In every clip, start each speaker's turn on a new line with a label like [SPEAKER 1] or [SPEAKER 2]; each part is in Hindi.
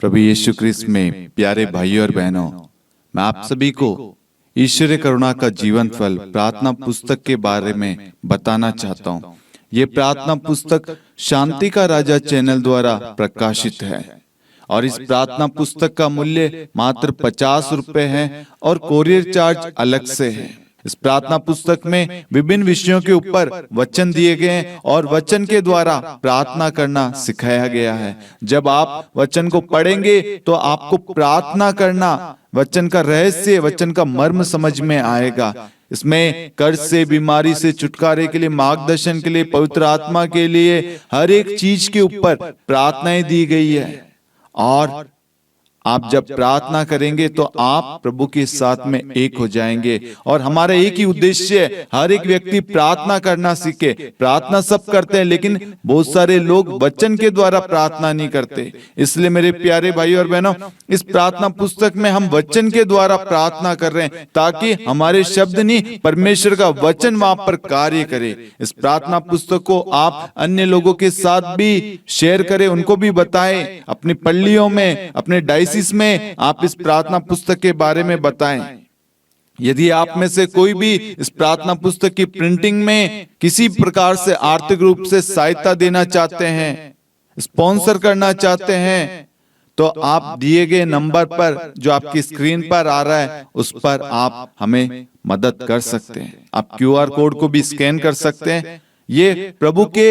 [SPEAKER 1] प्रभु यीशु क्रिस्त में प्यारे भाइयों और बहनों, मैं आप सभी को ईश्वरीय करुणा का जीवन फल प्रार्थना पुस्तक के बारे में बताना चाहता हूँ। ये प्रार्थना पुस्तक शांति का राजा चैनल द्वारा प्रकाशित है और इस प्रार्थना पुस्तक का मूल्य मात्र 50 रुपए है और कोरियर चार्ज अलग से है। इस प्रार्थना पुस्तक में विभिन्न विषयों के ऊपर वचन दिए गए हैं और वचन के द्वारा प्रार्थना करना सिखाया गया है। जब आप वचन को पढ़ेंगे तो आपको प्रार्थना करना, वचन का रहस्य, वचन का मर्म समझ में आएगा। इसमें कर्ज से, बीमारी से छुटकारे के लिए, मार्गदर्शन के लिए, पवित्र आत्मा के लिए, हर एक चीज के ऊपर प्रार्थनाएं दी गई है। और आप जब प्रार्थना करेंगे तो आप प्रभु के साथ में एक हो जाएंगे। और हमारा एक ही उद्देश्य है, हर एक व्यक्ति प्रार्थना करना सीखे। प्रार्थना सब करते हैं, लेकिन बहुत सारे लोग वचन के द्वारा प्रार्थना नहीं करते। इसलिए मेरे प्यारे भाई और बहनों, इस प्रार्थना पुस्तक में हम वचन के द्वारा प्रार्थना कर रहे हैं ताकि हमारे शब्द नहीं, परमेश्वर का वचन वहां पर कार्य करे। इस प्रार्थना पुस्तक को आप अन्य लोगों के साथ भी शेयर करें, उनको भी बताएं। अपनी पल्लियों में, अपने डायसिस में आप इस प्रार्थना पुस्तक के बारे में बताएं। यदि आप में से कोई भी इस प्रार्थना पुस्तक की प्रिंटिंग में किसी प्रकार से आर्थिक रूप से सहायता देना चाहते हैं, स्पॉन्सर करना चाहते हैं, तो आप दिए गए नंबर पर जो आपकी स्क्रीन पर आ रहा है उस पर आप हमें मदद कर सकते हैं। आप QR कोड को भी स्कैन कर सकते हैं। ये प्रभु के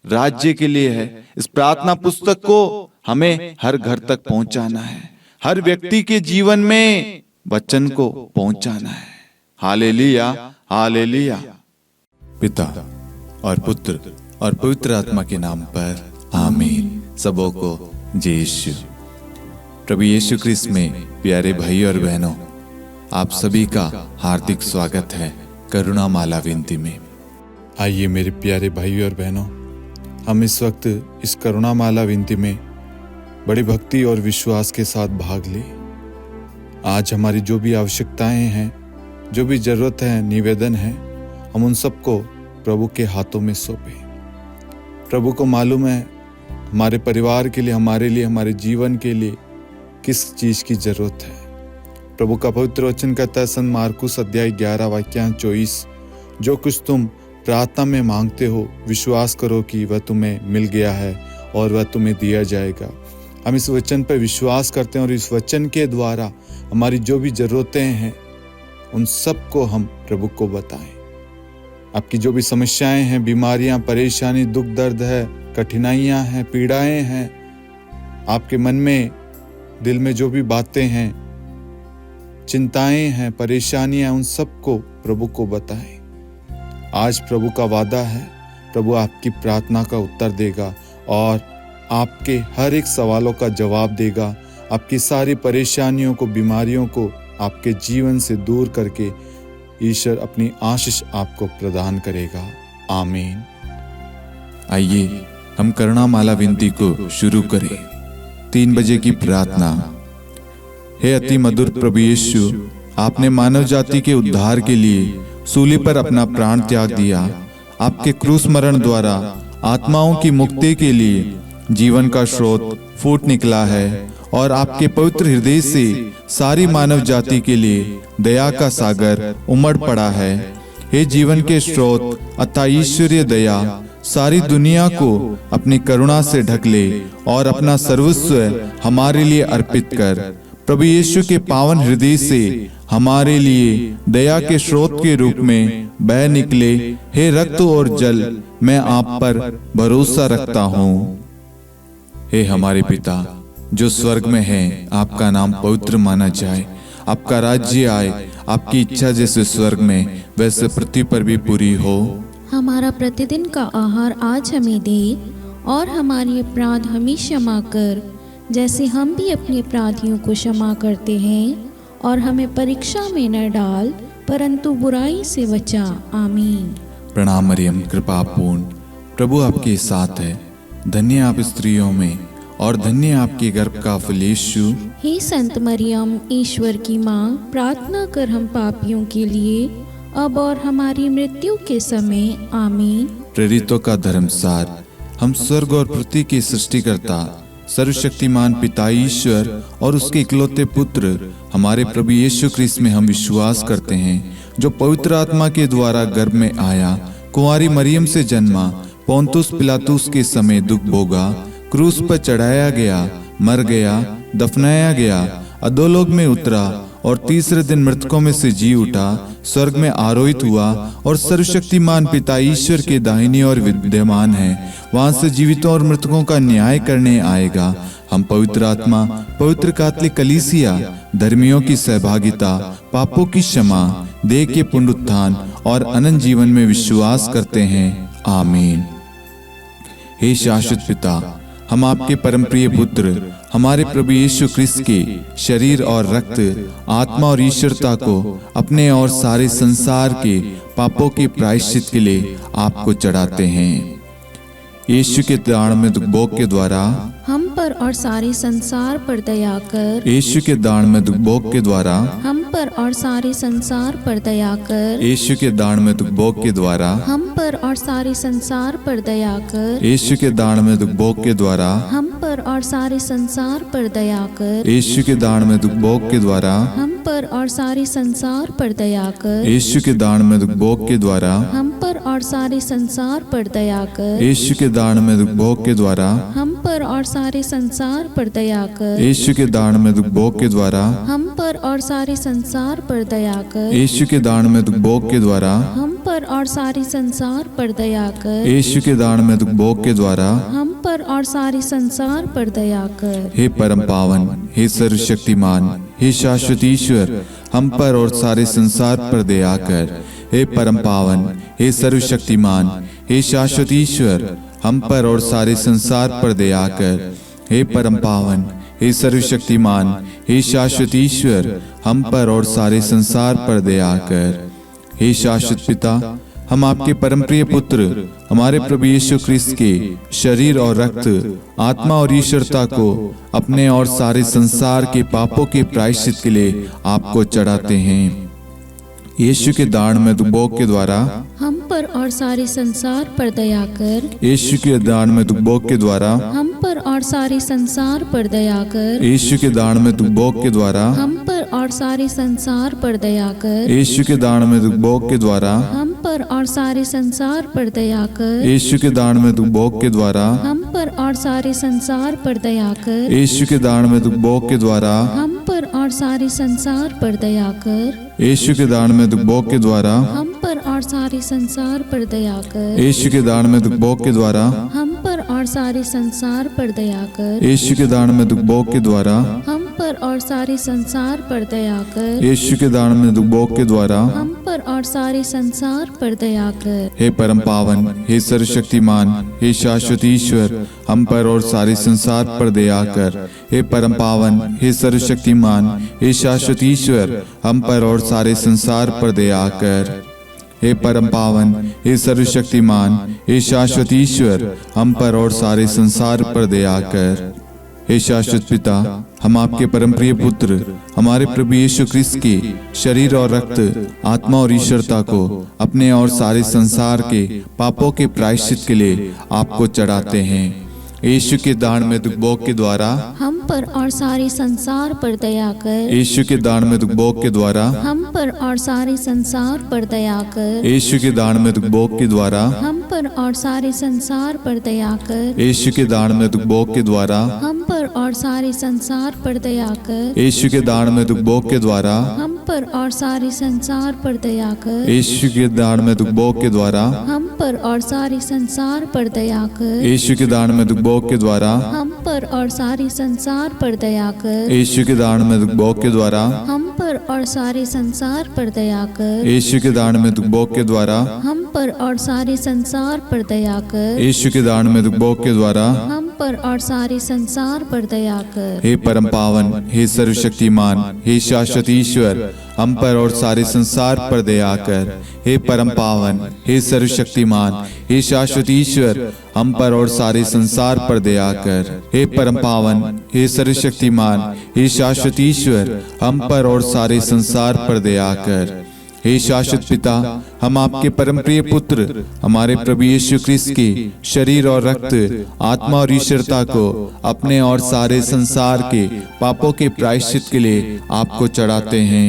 [SPEAKER 1] राज्य के लिए है। इस प्रार्थना पुस्तक को हमें हर घर तक पहुंचाना है, हर व्यक्ति के जीवन में वचन को पहुंचाना है। Hallelujah, hallelujah. पिता और पुत्र और पवित्र आत्मा के नाम पर आमीन। सबों को जय यीशु। प्रभु यीशु क्रिस्त में प्यारे भाई और बहनों, आप सभी का हार्दिक स्वागत है करुणा माला विनती में।
[SPEAKER 2] आइए मेरे प्यारे भाई और बहनों, हम इस वक्त इस करुणा माला विनती में बड़ी भक्ति और विश्वास के साथ भाग ले। आज हमारी जो भी आवश्यकताएं हैं, जो भी जरूरत है, निवेदन है, हम उन सबको प्रभु के हाथों में सौंपें। प्रभु को मालूम है हमारे परिवार के लिए, हमारे जीवन के लिए किस चीज की जरूरत है। प्रभु का पवित्र वचन कहता है, संत मार्कुस अध्याय 11 वाक्य 24, जो कुछ तुम प्रार्थना में मांगते हो विश्वास करो कि वह तुम्हें मिल गया है और वह तुम्हें दिया जाएगा। हम इस वचन पर विश्वास करते हैं और इस वचन के द्वारा हमारी जो भी जरूरतें हैं उन सब को हम प्रभु को बताएं। आपकी जो भी समस्याएं हैं, बीमारियां, परेशानी, दुख दर्द है, कठिनाइयां हैं, पीड़ाएं हैं, आपके मन में, दिल में जो भी बातें हैं, चिंताएं हैं, परेशानियां, उन सब को प्रभु को बताएं। आज प्रभु का वादा है, प्रभु आपकी प्रार्थना का उत्तर देगा और आपके हर एक सवालों का जवाब देगा। आपकी सारी परेशानियों को, बीमारियों को आपके जीवन से दूर करके ईश्वर अपनी आशीष आपको प्रदान करेगा। आमीन।
[SPEAKER 1] आइए हम करुणा माला विनती को शुरू करें। 3 बजे की प्रार्थना। हे अति मधुर प्रभु यीशु, आपने मानव जाति के उद्धार के लिए सूली पर अपना प्राण त्याग दिया। आपके क्रूस मरण द्वारा आत्माओं की मुक्ति के लिए जीवन का स्रोत फूट निकला है और आपके पवित्र हृदय से सारी मानव जाति के लिए दया का सागर उमड़ पड़ा है। हे जीवन के स्रोत अतः ईश्वरीय दया सारी दुनिया को अपनी करुणा से ढक ले और अपना सर्वस्व हमारे लिए अर्पित कर। प्रभु यीशु के पावन हृदय से हमारे लिए दया के स्रोत के रूप में बह निकले। हे रक्त और जल, मैं आप पर भरोसा रखता हूँ। हे हमारे पिता जो स्वर्ग में है, आपका नाम पवित्र माना जाए, आपका राज्य आए, आपकी इच्छा जैसे स्वर्ग में वैसे पृथ्वी पर भी पूरी हो।
[SPEAKER 3] हमारा प्रतिदिन का आहार आज हमें दे और हमारे अपराध हमें क्षमा कर, जैसे हम भी अपने अपराधियों को क्षमा करते हैं, और हमें परीक्षा में न डाल परंतु बुराई से बचा। आमीन।
[SPEAKER 1] प्रणाम मरियम, कृपा पूर्ण, प्रभु आपके साथ है। धन्य आप स्त्रियों में और धन्य आपके गर्भ का फल यीशु।
[SPEAKER 3] हे संत मरियम, ईश्वर की माँ, प्रार्थना कर हम पापियों के लिए अब और हमारी मृत्यु के समय। आमीन।
[SPEAKER 1] प्रेरितों का धर्मसार। हम स्वर्ग और पृथ्वी के सृष्टिकर्ता
[SPEAKER 2] सर्वशक्तिमान पिता ईश्वर और उसके इकलौते पुत्र हमारे प्रभु यीशु ख्रिस्त में हम विश्वास करते हैं, जो पवित्र आत्मा के द्वारा गर्भ में आया, कुंवारी मरियम से जन्मा, पोंतुस पिलातुस के समय दुख भोगा, क्रूस पर चढ़ाया गया, मर गया, दफनाया गया, अधोलोक में उतरा और तीसरे दिन मृतकों में से जी उठा, स्वर्ग में आरोहित हुआ और सर्वशक्तिमान पिता ईश्वर के दाहिनी ओर विद्यमान है। वहां से जीवितों और मृतकों का न्याय करने आएगा। हम पवित्र आत्मा, पवित्र कैथोलिक कलीसिया, धर्मियों की सहभागिता, पापों की क्षमा, देह के पुनरुत्थान और अनंत जीवन में विश्वास करते हैं। आमीन। हे शाश्वत पिता, हम आपके परम प्रिय पुत्र हमारे प्रभु यीशु ख्रिस्त के शरीर और रक्त, आत्मा और ईश्वरता को अपने और सारे संसार के पापों के प्रायश्चित के लिए आपको चढ़ाते हैं। यीशु के दान भोग के द्वारा
[SPEAKER 3] हम पर और सारे संसार पर दया कर।
[SPEAKER 2] यीशु के दान भोग के द्वारा
[SPEAKER 3] हम पर और सारे संसार पर दया कर।
[SPEAKER 2] यीशु के दान भोग के द्वारा
[SPEAKER 3] हम पर और सारे संसार पर दया कर।
[SPEAKER 2] यीशु के दान भोग के द्वारा
[SPEAKER 3] हम पर और सारे संसार पर दया कर।
[SPEAKER 2] यीशु के दान भोग के द्वारा
[SPEAKER 3] हम पर और सारे संसार पर दया कर।
[SPEAKER 2] यीशु के दान भोग के द्वारा
[SPEAKER 3] हम पर और सारे संसार पर दया कर।
[SPEAKER 2] यीशु के दान भोग के द्वारा
[SPEAKER 3] हम पर और सारे संसार पर दया कर।
[SPEAKER 2] यीशु के दान भोग के द्वारा
[SPEAKER 3] हम पर और सारे संसार पर दया कर।
[SPEAKER 2] यीशु के दान भोग के द्वारा
[SPEAKER 3] हम पर और सारे संसार पर दया कर।
[SPEAKER 2] यीशु के दान भोग के द्वारा
[SPEAKER 3] हम पर और सारे संसार पर दया कर।
[SPEAKER 2] हे परम पावन, हे सर्वशक्तिमान, हे शाश्वत ईश्वर, हम पर और सारे संसार पर दया कर। हे परम पावन, हे सर्वशक्तिमान, हे शाश्वत ईश्वर, हम पर और सारे संसार पर दया कर। हे परम पावन, हे सर्वशक्तिमान, हे शाश्वत ईश्वर, हम पर और सारे संसार पर दया कर। हे शाश्वत पिता, हम आपके परम प्रिय पुत्र हमारे प्रभु यीशु ख्रिस्त के शरीर और रक्त, आत्मा और ईश्वरता को अपने और सारे संसार के पापों के प्रायश्चित के लिए आपको चढ़ाते हैं। यीशु के दान भोग के द्वारा
[SPEAKER 3] हम पर और सारे संसार पर दया कर।
[SPEAKER 2] यीशु के दान भोग के द्वारा
[SPEAKER 3] हम पर और सारे संसार पर दया कर।
[SPEAKER 2] यीशु के दान भोग के द्वारा
[SPEAKER 3] हम पर और सारे संसार पर दया कर।
[SPEAKER 2] यीशु के दान भोग के द्वारा
[SPEAKER 3] हम पर और सारे संसार पर दया कर।
[SPEAKER 2] यीशु के दान भोग के द्वारा
[SPEAKER 3] हम पर और सारे संसार पर दया कर।
[SPEAKER 2] यीशु के दान भोग के द्वारा
[SPEAKER 3] हम पर और सारे संसार पर दया कर।
[SPEAKER 2] यीशु के दान भोग के द्वारा
[SPEAKER 3] हम पर और सारे संसार पर दया कर।
[SPEAKER 2] यीशु के दान भोग के द्वारा
[SPEAKER 3] हम पर और सारे संसार पर दया कर।
[SPEAKER 2] यीशु के दान भोग के द्वारा
[SPEAKER 3] हम पर और सारे संसार पर दया कर।
[SPEAKER 2] यीशु के दान भोग के द्वारा
[SPEAKER 3] हम पर और सारे संसार पर दया कर।
[SPEAKER 2] हे परम पावन, हे सर्वशक्तिमान, हे शाश्वत ईश्वर, हम पर और सारे संसार पर दया कर। हे परम पावन, हे सर्वशक्तिमान, हे शाश्वत ईश्वर, हम पर और सारे संसार पर दया कर। हे परम पावन, हे सर्वशक्तिमान, हे शाश्वत ईश्वर, हम पर और सारे संसार पर दया कर। हे शाश्वत पिता, हम आपके परम प्रिय पुत्र हमारे प्रभु यीशु ख्रिस्त के शरीर और रक्त, आत्मा और ईश्वरता को अपने और सारे संसार के पापों के प्रायश्चित के लिए आपको चढ़ाते हैं। यीशु के दान भोग के द्वारा
[SPEAKER 3] हम पर और सारे संसार पर दया कर।
[SPEAKER 2] यीशु के दान भोग के द्वारा
[SPEAKER 3] हम पर और सारे संसार पर दया कर।
[SPEAKER 2] यीशु के दान भोग के द्वारा
[SPEAKER 3] हम पर और सारे संसार पर दया कर।
[SPEAKER 2] यीशु के दान भोग के द्वारा
[SPEAKER 3] हम पर और सारे संसार पर दया कर।
[SPEAKER 2] यीशु के दान भोग के द्वारा
[SPEAKER 3] हम पर और सारे संसार पर दया कर।
[SPEAKER 2] यीशु के दान भोग के द्वारा
[SPEAKER 3] हम पर और सारे संसार पर दया कर।
[SPEAKER 2] यीशु के दान भोग के द्वारा
[SPEAKER 3] हम पर और सारे संसार पर दया कर।
[SPEAKER 2] यीशु के दान भोग के द्वारा
[SPEAKER 3] हम पर और सारे संसार पर दया कर।
[SPEAKER 2] यीशु के दान भोग के द्वारा
[SPEAKER 3] हम पर और सारे संसार पर दया कर।
[SPEAKER 2] यीशु के दान भोग के द्वारा
[SPEAKER 3] हम पर और सारे संसार पर दया कर।
[SPEAKER 2] हे परम पावन, हे सर्वशक्तिमान, हे शाश्वत ईश्वर, हम पर और सारे संसार पर दया कर। हे परम पावन, हे सर्वशक्तिमान, हे शाश्वत ईश्वर, हम पर और सारे संसार पर दया कर। हे परम पावन, हे सर्वशक्तिमान, हे शाश्वत ईश्वर, हम पर और सारे संसार पर दया कर।
[SPEAKER 1] हे शाश्वत पिता, हम आपके परम प्रिय पुत्र हमारे प्रभु यीशु ख्रिस्त के शरीर और रक्त, आत्मा और ईश्वरता को अपने और सारे संसार के पापों के प्रायश्चित के लिए आपको चढ़ाते हैं।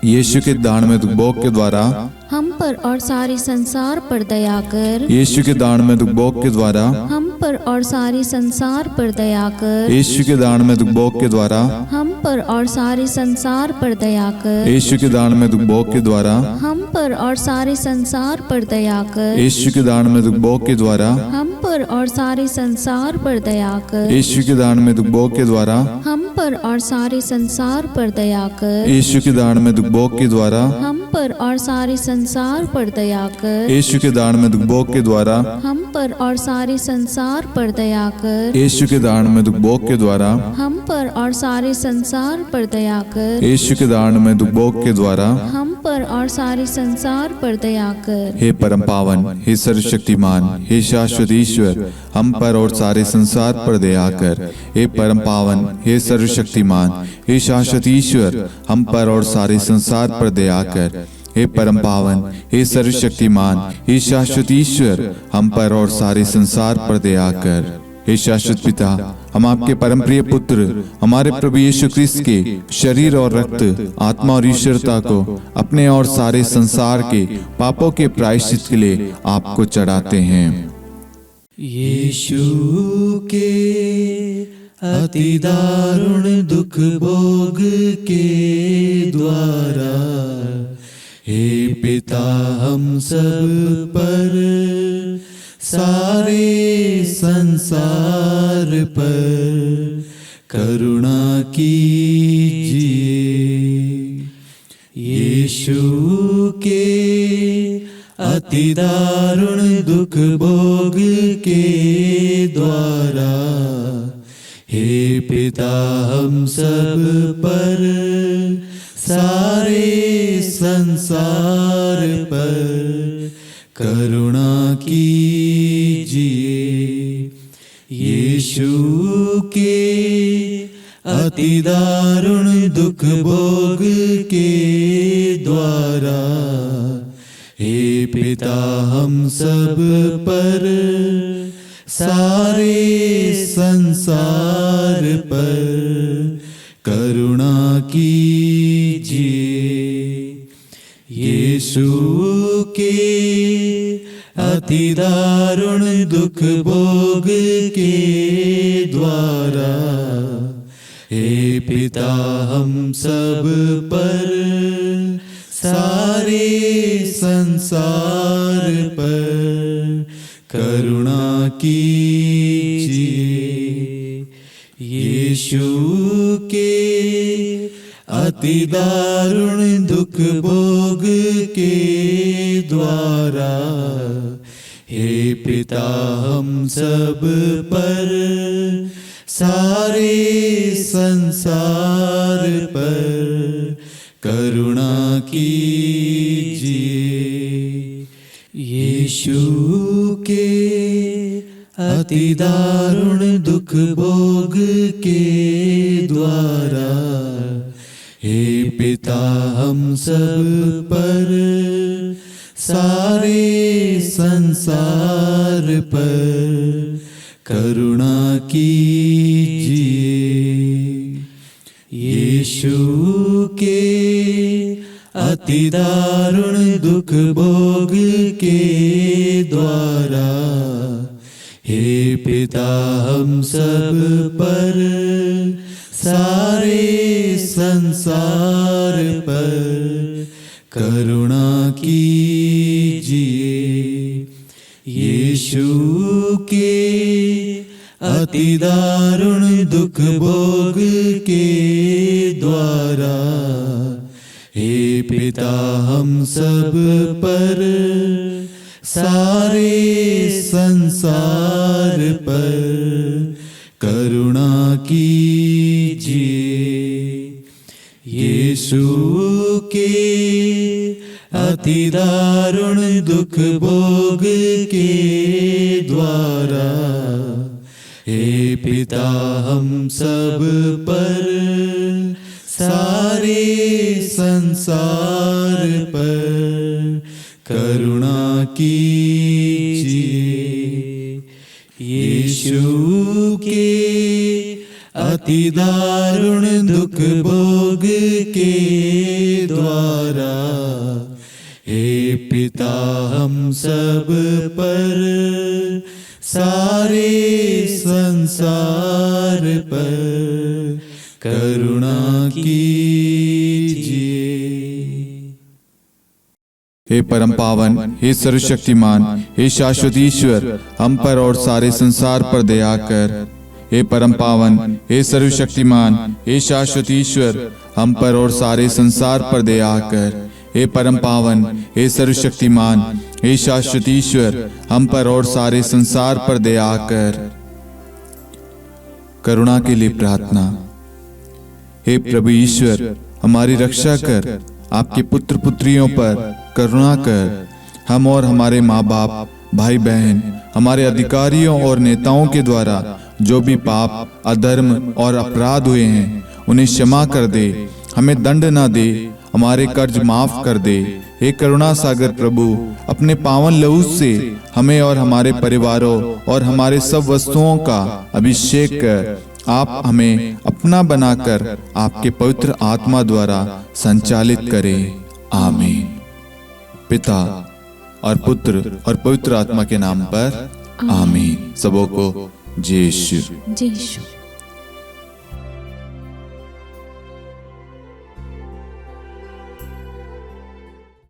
[SPEAKER 1] यीशु के दान में भोग के द्वारा
[SPEAKER 3] हम पर और सारे संसार पर दया कर।
[SPEAKER 1] यीशु के दान में भोग के द्वारा
[SPEAKER 3] हम पर और सारे संसार पर दया कर।
[SPEAKER 1] यीशु के दान में भोग के द्वारा
[SPEAKER 3] हम पर और सारे संसार पर दया कर।
[SPEAKER 1] यीशु के दान में भोग के द्वारा
[SPEAKER 3] हम पर और सारे संसार पर दया कर।
[SPEAKER 1] यीशु के दान में भोग के द्वारा
[SPEAKER 3] हम पर और सारे संसार पर दया कर।
[SPEAKER 1] यीशु के दान में भोग के द्वारा
[SPEAKER 3] हम पर और सारे संसार पर दया कर।
[SPEAKER 1] यीशु के दान में भोग के द्वारा
[SPEAKER 3] हम पर और सारे संसार पर दया कर।
[SPEAKER 1] यीशु के दान में भोग के द्वारा
[SPEAKER 3] हम पर और सारे संसार पर दया कर।
[SPEAKER 1] यीशु के दान में भोग के द्वारा
[SPEAKER 3] हम पर और सारे संसार पर दया कर।
[SPEAKER 1] यीशु के दान में भोग के द्वारा
[SPEAKER 3] हम पर और सारे संसार पर दया कर।
[SPEAKER 1] हे परम पावन, हे सर्वशक्तिमान, हे शाश्वत ईश्वर, हम पर और सारे संसार पर दया कर। हे परम पावन, हे सर्वशक्तिमान, हे शाश्वत ईश्वर, हम पर और सारे संसार पर दया कर। हे परम पावन, हे सर्वशक्तिमान, हे शाश्वत ईश्वर, हम पर और सारे संसार पर दया कर। हे शाश्वत पिता, हम आपके परम प्रिय पुत्र हमारे प्रभु यीशु ख्रिस्त के शरीर और रक्त, आत्मा और ईश्वरता को अपने और सारे संसार के पापों के प्रायश्चित के लिए आपको चढ़ाते हैं।
[SPEAKER 4] यीशु के अति दारुण दुख भोग के द्वारा हे पिता हम सब पर, सारे संसार पर करुणा कीजिए। यीशु के अति दारुण दुख भोग के द्वारा हे पिता हम सब पर, सारे संसार पर करुणा कीजिए। यीशु के अति दारुण दुख भोग के द्वारा हे पिता हम सब पर, सारे संसार पर करुणा कीजिए। यीशु के अति दारुण दुख भोग के द्वारा हे पिता हम सब पर, सारे संसार पर करुणा कीजिए। यीशु के अति दारुण दुख भोग के द्वारा हे पिता हम सब पर, सारे संसार पर करुणा कीजिए। यीशु के अति दारुण दुख भोग के द्वारा हे पिता हम सब पर, सारे संसार पर करुणा कीजिए। यीशु के अति दारुण दुख भोग के द्वारा हे पिता हम सब पर, सारे संसार पर करुणा कीजिए। यीशु के अति दारुण दुख भोग के द्वारा हे पिता हम सब पर, सारे संसार पर करुणा कीजिए। यीशु के अति दारुण दुख भोग के द्वारा हे पिता हम सब पर, सारे सारे संसार पर करुणा कीजिए। यीशु के अति दारुण दुख भोग के द्वारा हे पिता हम सब पर सारे संसार पर करुणा कीजिए।
[SPEAKER 1] हे परम पावन, हे सर्वशक्तिमान, हे शाश्वत ईश्वर, हम पर और सारे संसार पर दया कर। हे परम पावन, हे सर्वशक्तिमान, हे शाश्वत ईश्वर, हम पर और सारे संसार पर दया कर। हे परम पावन, हे सर्वशक्तिमान, हे शाश्वत ईश्वर, हम पर और सारे संसार पर दया कर। करुणा के लिए प्रार्थना। हे प्रभु ईश्वर, हमारी रक्षा कर, आपके पुत्र पुत्रियों पर करुणा कर। हम और हमारे माँ बाप, भाई बहन, हमारे अधिकारियों और नेताओं के द्वारा जो भी पाप, अधर्म और अपराध हुए हैं उन्हें क्षमा कर दे। हमें दंड ना दे, हमारे कर्ज माफ कर दे। हे करुणा सागर प्रभु, अपने पावन लहू से हमें और हमारे परिवारों और हमारे सब वस्तुओं का अभिषेक कर। आप हमें अपना बनाकर आपके पवित्र आत्मा द्वारा संचालित करें। आमीन। पिता और पुत्र और पवित्र आत्मा के नाम पर आमीन। सबों को जय यीशु।
[SPEAKER 3] जय यीशु।